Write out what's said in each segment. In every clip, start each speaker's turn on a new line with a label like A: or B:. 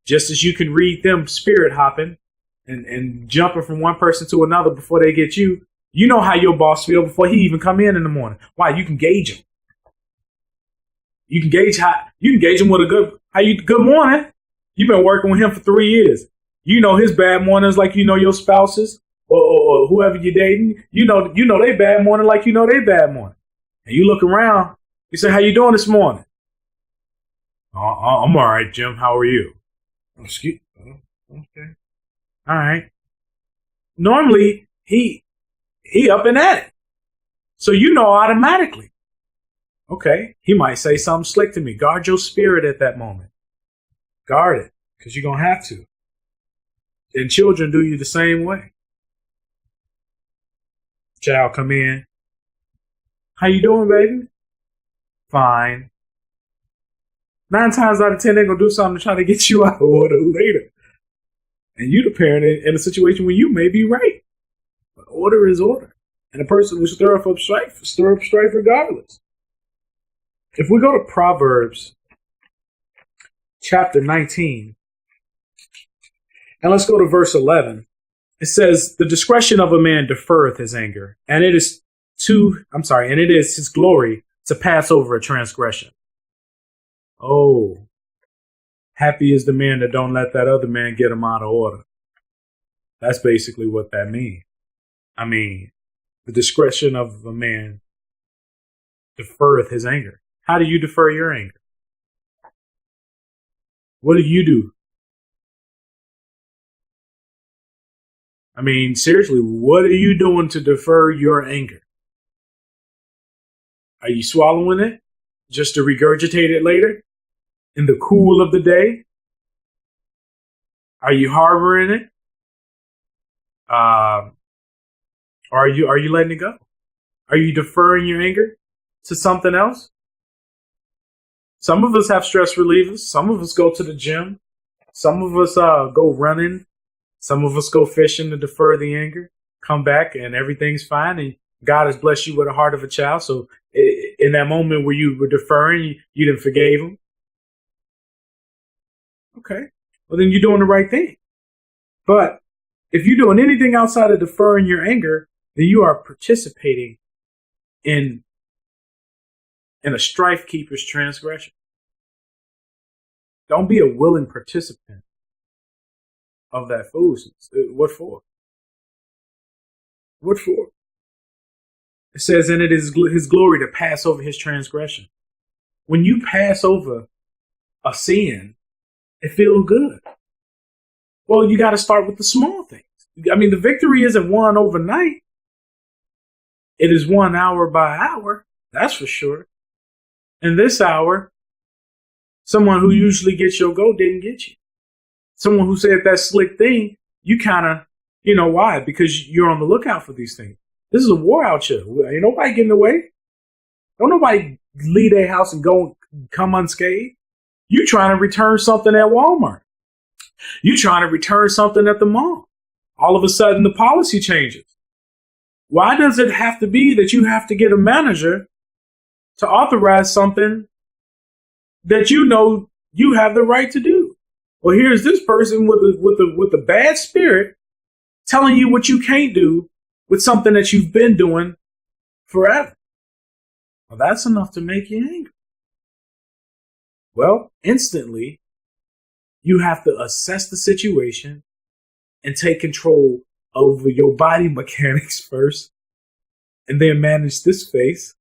A: Just as you can read them spirit hopping and jumping from one person to another before they get you, you know how your boss feel before he even come in the morning. Why? You can gauge him. You can gauge him with a good morning. You've been working with him for 3 years. You know his bad mornings like you know your spouses or whoever you're dating. You know they bad morning like you know they bad morning. And you look around, you say, how you doing this morning? I'm all right, Jim. How are you? Excuse me. Okay. All right. Normally, he up and at it. So you know automatically. Okay. He might say something slick to me. Guard your spirit at that moment. Guard it, because you're going to have to. And children do you the same way. Child come in. How you doing, baby? Fine. 9 times out of 10, they're going to do something to try to get you out of order later. And you, the parent, in a situation where you may be right. But order is order. And a person who stir up strife regardless. If we go to Proverbs chapter 19, and let's go to verse 11. It says, the discretion of a man deferreth his anger, and it is his glory to pass over a transgression. Oh, happy is the man that don't let that other man get him out of order. That's basically what that means. I mean, the discretion of a man deferreth his anger. How do you defer your anger? What do you do? I mean, seriously, what are you doing to defer your anger? Are you swallowing it just to regurgitate it later in the cool of the day? Are you harboring it? Or are you letting it go? Are you deferring your anger to something else? Some of us have stress relievers. Some of us go to the gym. Some of us go running. Some of us go fishing to defer the anger. Come back and everything's fine. And God has blessed you with a heart of a child. So in that moment where you were deferring, you didn't forgave him. Okay. Well, then you're doing the right thing. But if you're doing anything outside of deferring your anger, then you are participating in a strife keeper's transgression. Don't be a willing participant of that foolishness. What for? What for? It says, and it is his glory to pass over his transgression. When you pass over a sin, it feels good. Well, you got to start with the small things. I mean, the victory isn't won overnight. It is won hour by hour. That's for sure. In this hour, someone who usually gets your goat didn't get you. Someone who said that slick thing, you kind of, you know why? Because you're on the lookout for these things. This is a war out here. Ain't nobody getting away. Don't nobody leave their house and come unscathed. You trying to return something at Walmart. You trying to return something at the mall. All of a sudden, the policy changes. Why does it have to be that you have to get a manager to authorize something that you know you have the right to do? Well, here's this person with a bad spirit telling you what you can't do with something that you've been doing forever. Well, that's enough to make you angry. Well, instantly, you have to assess the situation and take control over your body mechanics first, and then manage this face,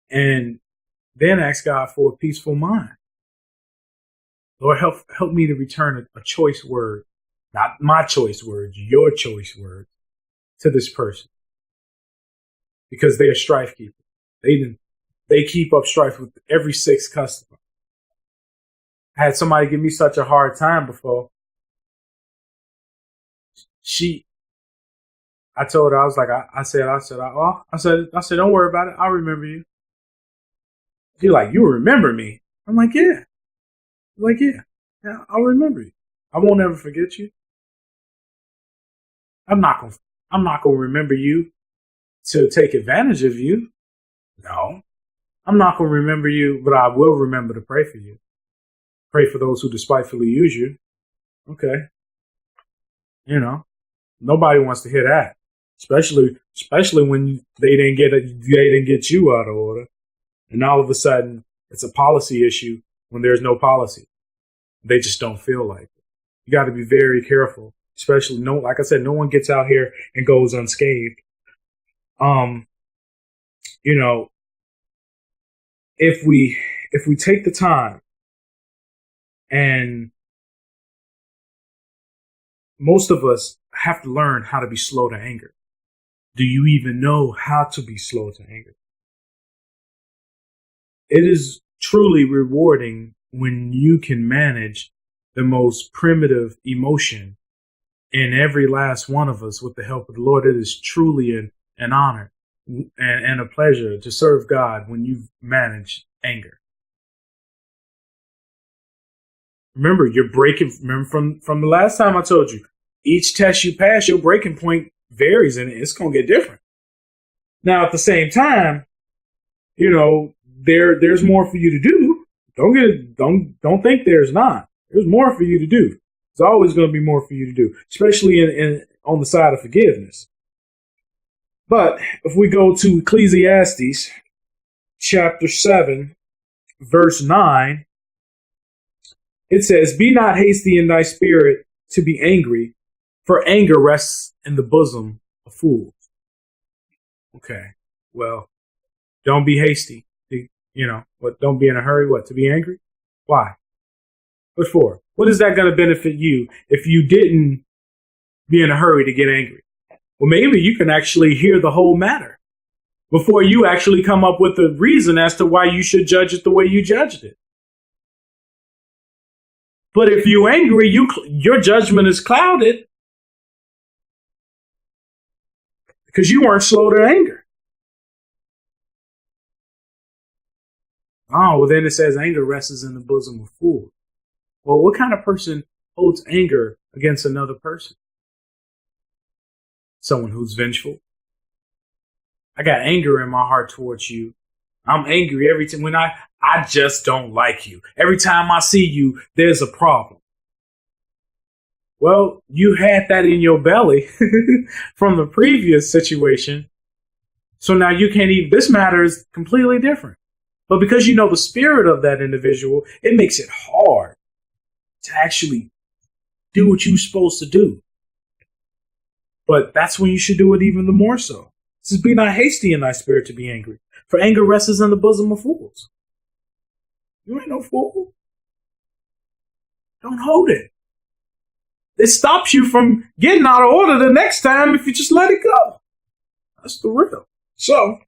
A: and then ask God for a peaceful mind. Lord, help me to return a choice word, not my choice words, your choice words, to this person, because they're strife keepers. They keep up strife with every 6th customer. I had somebody give me such a hard time before. I told her, I was like, I said, don't worry about it. I'll remember you. She's like, you remember me? I'm like, yeah. Yeah, I'll remember you. I won't ever forget you. I'm not gonna remember you to take advantage of you. No, I'm not gonna remember you, but I will remember to pray for you. Pray for those who despitefully use you. Okay. You know, nobody wants to hear that, especially when they didn't get you out of order, and all of a sudden it's a policy issue when there's no policy. They just don't feel like it. You got to be very careful, especially like I said, no one gets out here and goes unscathed. You know, if we take the time, and most of us have to learn how to be slow to anger. Do you even know how to be slow to anger? It is truly rewarding when you can manage the most primitive emotion in every last one of us with the help of the Lord. It is truly an honor and a pleasure to serve God when you manage anger. Remember, from the last time I told you, each test you pass, your breaking point varies and it's going to get different. Now, at the same time, you know, there's more for you to do. Don't think there's not. There's more for you to do. There's always going to be more for you to do, especially on the side of forgiveness. But if we go to Ecclesiastes chapter 7, verse 9, it says, "Be not hasty in thy spirit to be angry, for anger rests in the bosom of fools." Okay, well, don't be hasty. You know, but don't be in a hurry. What, to be angry? Why? What for? What is that going to benefit you if you didn't be in a hurry to get angry? Well, maybe you can actually hear the whole matter before you actually come up with a reason as to why you should judge it the way you judged it. But if you're angry, your judgment is clouded because you weren't slow to anger. Oh, well, then it says anger rests in the bosom of fools. Well, what kind of person holds anger against another person? Someone who's vengeful. I got anger in my heart towards you. I'm angry every time when I just don't like you. Every time I see you, there's a problem. Well, you had that in your belly from the previous situation. So now you can't even, this matter is completely different. But because you know the spirit of that individual, it makes it hard to actually do what you're supposed to do. But that's when you should do it even the more so. It says, "Be not hasty in thy spirit to be angry, for anger rests in the bosom of fools." You ain't no fool. Don't hold it. It stops you from getting out of order the next time if you just let it go. That's the real. So,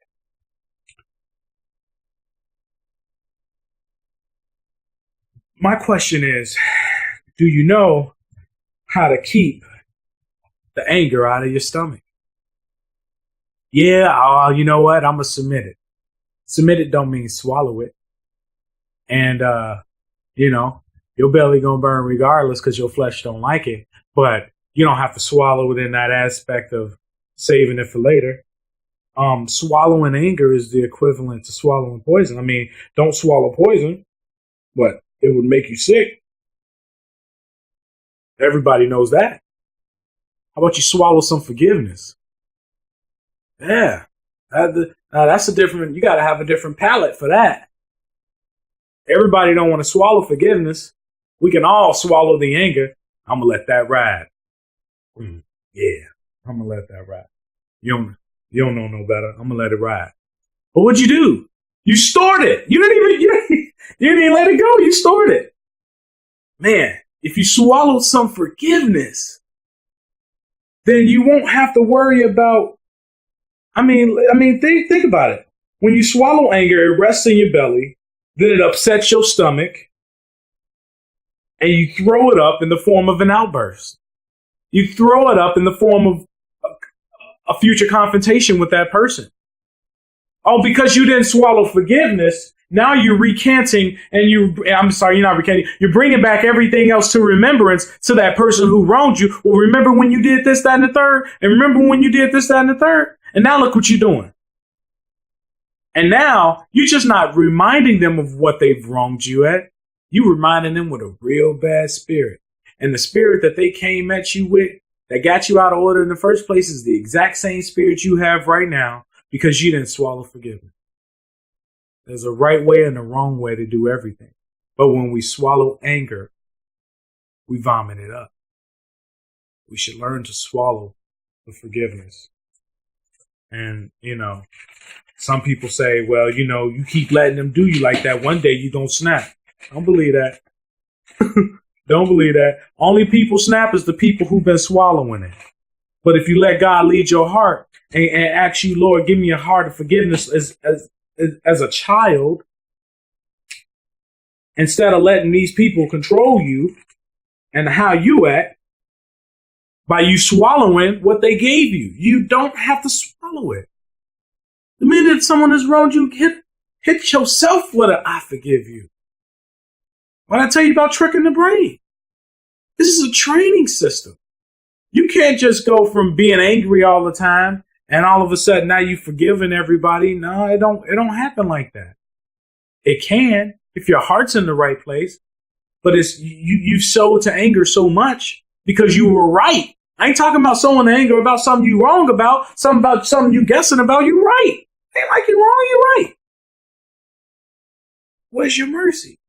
A: my question is, do you know how to keep the anger out of your stomach? Yeah, you know what? I'm going to submit it. Submit it don't mean swallow it. And, you know, your belly going to burn regardless because your flesh don't like it. But you don't have to swallow within that aspect of saving it for later. Swallowing anger is the equivalent to swallowing poison. I mean, don't swallow poison, but it would make you sick. Everybody knows that. How about you swallow some forgiveness? Yeah, that's a different, you got to have a different palate for that. Everybody don't want to swallow forgiveness. We can all swallow the anger. I'm going to let that ride. Yeah, I'm going to let that ride. You don't know no better. I'm going to let it ride. But what'd you do? You stored it. You didn't even let it go. You stored it. Man, if you swallowed some forgiveness, then you won't have to worry about, I mean, think about it. When you swallow anger, it rests in your belly, then it upsets your stomach, and you throw it up in the form of an outburst. You throw it up in the form of a future confrontation with that person. Oh, because you didn't swallow forgiveness, now you're recanting and you're not recanting. You're bringing back everything else to remembrance to that person who wronged you. Well, remember when you did this, that, and the third? And remember when you did this, that, and the third? And now look what you're doing. And now you're just not reminding them of what they've wronged you at. You reminding them with a real bad spirit. And the spirit that they came at you with, that got you out of order in the first place, is the exact same spirit you have right now because you didn't swallow forgiveness. There's a right way and a wrong way to do everything. But when we swallow anger, we vomit it up. We should learn to swallow the forgiveness. And, some people say, well, you keep letting them do you like that. One day you don't snap. Don't believe that. Don't believe that. Only people snap is the people who've been swallowing it. But if you let God lead your heart and ask you, Lord, give me a heart of forgiveness as a child, instead of letting these people control you and how you act, by you swallowing what they gave you. You don't have to swallow it. The minute someone has wronged you, hit yourself with a I forgive you. When I tell you about tricking the brain, this is a training system. You can't just go from being angry all the time and all of a sudden now you've forgiven everybody. No, it don't happen like that. It can if your heart's in the right place, but it's you sowed to anger so much because you were right. I ain't talking about sowing the anger about something you wrong about something you guessing about. You right. Ain't like you wrong, you right. Where's your mercy?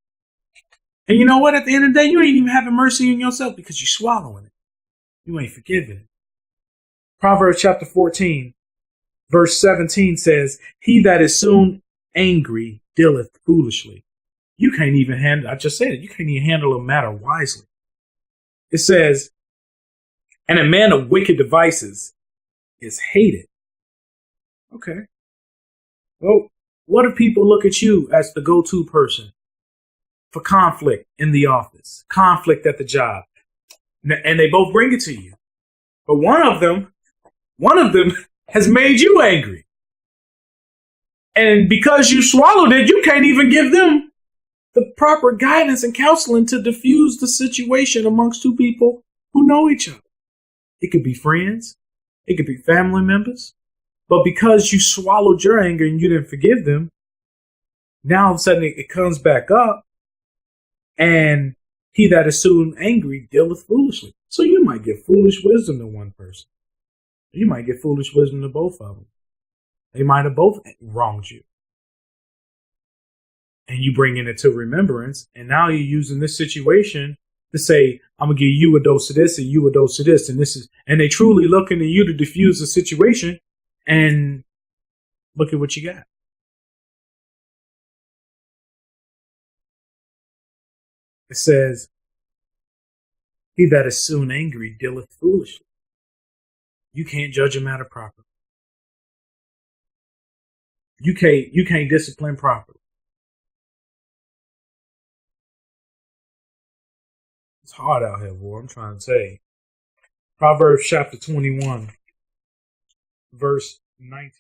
A: And you know what? At the end of the day, you ain't even having mercy in yourself because you're swallowing it. You ain't forgiving it. Proverbs chapter 14, verse 17 says, he that is soon angry dealeth foolishly. You can't even handle, I just said it, you can't even handle a matter wisely. It says, and a man of wicked devices is hated. Okay. Well, what if people look at you as the go-to person for conflict in the office, conflict at the job, and they both bring it to you, but one of them has made you angry, and because you swallowed it, you can't even give them the proper guidance and counseling to diffuse the situation amongst two people who know each other. It could be friends, it could be family members. But because you swallowed your anger and you didn't forgive them, now all of a sudden it comes back up, and he that is soon angry dealeth foolishly. So you might give foolish wisdom to one person. You might give foolish wisdom to both of them. They might have both wronged you. And you bringing it to remembrance, and now you're using this situation to say, I'm going to give you a dose of this and you a dose of this, and they truly looking to you to diffuse the situation. And look at what you got. It says, he that is soon angry dealeth foolishly. You can't judge a matter properly. You can't discipline properly. It's hard out here, boy. I'm trying to say. Proverbs chapter 21. Verse 19.